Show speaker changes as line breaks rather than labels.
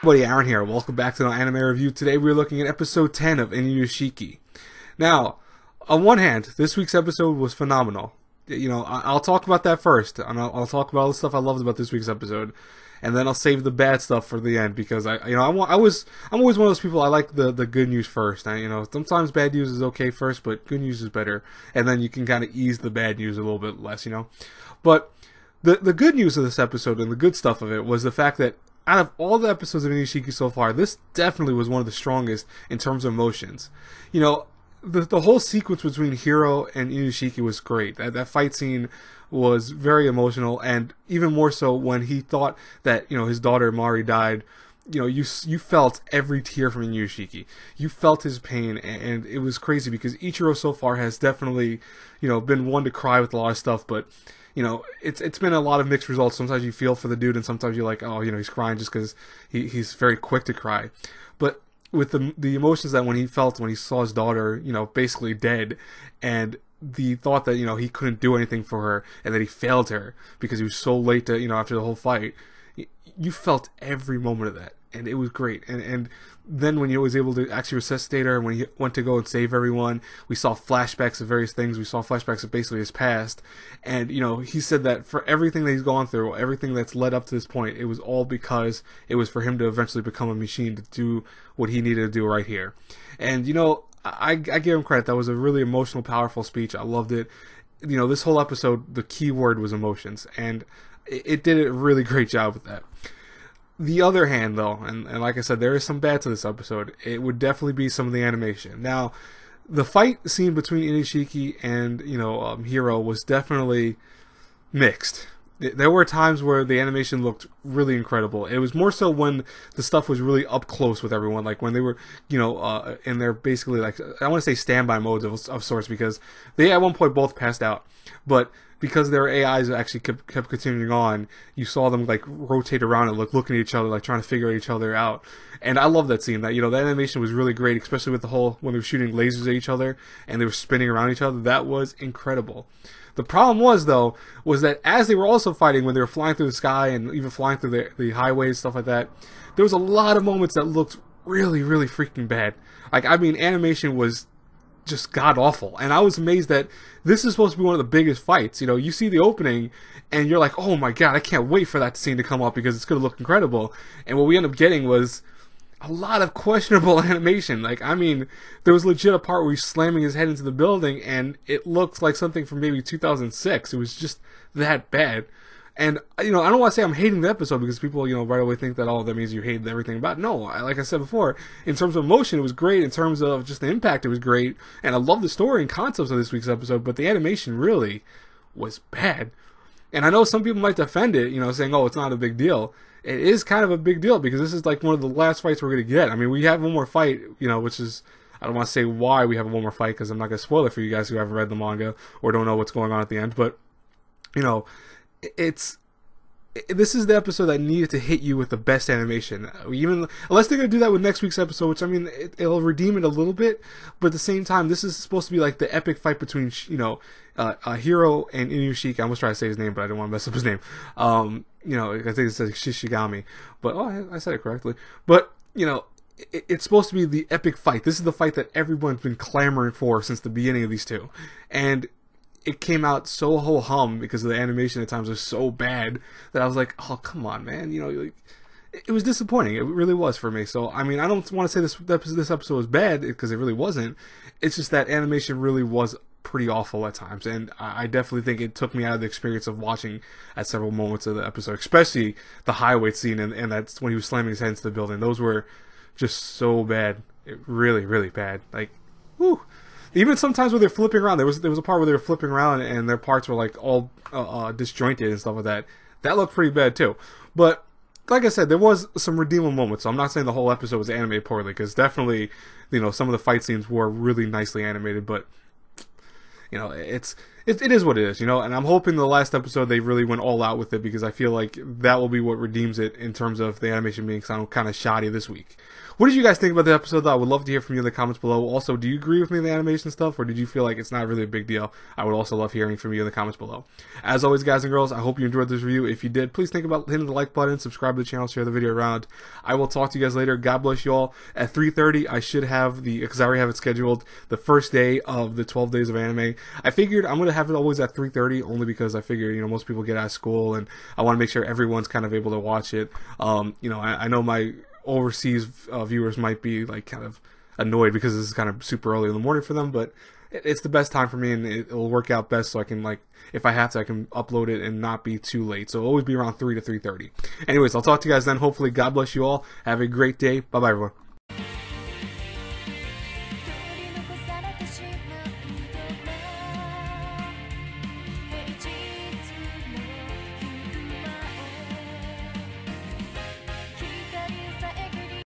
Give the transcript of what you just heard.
Buddy Aaron here. Welcome back to the anime review. Today we're looking at episode 10 of Inuyashiki. Now, on one hand, this week's episode was phenomenal. You know, I'll talk about that first, and I'll talk about all the stuff I loved about this week's episode, and then I'll save the bad stuff for the end because I'm always one of those people. I like the good news first. Sometimes bad news is okay first, but good news is better, and then you can kind of ease the bad news a little bit less. But the good news of this episode and the good stuff of it was the fact that out of all the episodes of Inuyashiki so far, this definitely was one of the strongest in terms of emotions. The whole sequence between Hiro and Inuyashiki was great. That fight scene was very emotional, and even more so when he thought that his daughter Mari died. You felt every tear from Inuyashiki. You felt his pain, and it was crazy because Ichiro so far has definitely been one to cry with a lot of stuff, but it's been a lot of mixed results. Sometimes you feel for the dude, and sometimes you're like, oh, he's crying just because he's very quick to cry. But with the emotions that when he felt when he saw his daughter, basically dead, and the thought that he couldn't do anything for her, and that he failed her because he was so late to after the whole fight, you felt every moment of that, and it was great. And then when he was able to actually resuscitate her, and when he went to go and save everyone, we saw flashbacks of various things. We saw flashbacks of basically his past, and he said that for everything that he's gone through, everything that's led up to this point, it was all because it was for him to eventually become a machine to do what he needed to do right here. And I give him credit. That was a really emotional, powerful speech. I loved it. This whole episode, the key word was emotions, and it did a really great job with that. The other hand, though, and like I said, there is some bad to this episode. It would definitely be some of the animation. Now, the fight scene between Inuyashiki and Hiro was definitely mixed. There were times where the animation looked really incredible. It was more so when the stuff was really up close with everyone, like when they were, in their basically like I want to say standby modes of sorts, because they at one point both passed out, but because their AIs actually kept continuing on, you saw them like rotate around and looking at each other, like trying to figure each other out. And I love that scene. That that animation was really great, especially with the whole when they were shooting lasers at each other and they were spinning around each other. That was incredible. The problem was that as they were also fighting, when they were flying through the sky and even flying through the highways, stuff like that, there was a lot of moments that looked really, really freaking bad. Like, I mean, animation was just god awful, and I was amazed that this is supposed to be one of the biggest fights. You see the opening and you're like, oh my god, I can't wait for that scene to come up because it's going to look incredible. And what we end up getting was a lot of questionable animation. Like, I mean, there was legit a part where he's slamming his head into the building and it looked like something from maybe 2006. It was just that bad. And I don't want to say I'm hating the episode because people right away think that, oh, that means you hate everything about it. No, like I said before, in terms of emotion, it was great. In terms of just the impact, it was great. And I love the story and concepts of this week's episode, but the animation really was bad. And I know some people might defend it, saying, oh, it's not a big deal. It is kind of a big deal because this is like one of the last fights we're going to get. I mean, we have one more fight, which is, I don't want to say why we have one more fight because I'm not going to spoil it for you guys who haven't read the manga or don't know what's going on at the end. But, this is the episode that needed to hit you with the best animation. Even unless they're going to do that with next week's episode, which I mean, it'll redeem it a little bit. But at the same time, this is supposed to be like the epic fight between Hiro and Inuyashiki. I almost tried to say his name, but I didn't want to mess up his name. I think it says Shishigami, but I said it correctly. But it's supposed to be the epic fight. This is the fight that everyone's been clamoring for since the beginning of these two, and it came out so ho-hum because the animation at times was so bad that I was like, oh, come on, man. It was disappointing. It really was for me. So, I mean, I don't want to say this episode was bad because it really wasn't. It's just that animation really was pretty awful at times. And I definitely think it took me out of the experience of watching at several moments of the episode, especially the highway scene and that's when he was slamming his head into the building. Those were just so bad. Really, really bad. Like, whew. Even sometimes when they're flipping around, there was a part where they were flipping around and their parts were like all disjointed and stuff like that. That looked pretty bad too. But like I said, there was some redeemable moments. So I'm not saying the whole episode was animated poorly, because definitely, some of the fight scenes were really nicely animated. But it's it is what it is, you know, and I'm hoping the last episode they really went all out with it, because I feel like that will be what redeems it in terms of the animation being kind of shoddy this week. What did you guys think about the episode, though? I would love to hear from you in the comments below. Also, do you agree with me in the animation stuff, or did you feel like it's not really a big deal? I would also love hearing from you in the comments below. As always, guys and girls, I hope you enjoyed this review. If you did, please think about hitting the like button, subscribe to the channel, share the video around. I will talk to you guys later. God bless you all. At 3:30, I should have because I already have it scheduled, the first day of the 12 days of anime. I figured I'm going to have it always at 3:30, only because I figure, you know, most people get out of school, and I want to make sure everyone's kind of able to watch it. You know, I know my overseas viewers might be like kind of annoyed because this is kind of super early in the morning for them, but it's the best time for me, and it'll work out best, so I can, like, if I have to, I can upload it and not be too late. So it'll always be around 3 to 3:30. Anyways, I'll talk to you guys then. Hopefully, God bless you all. Have a great day. Bye bye, everyone.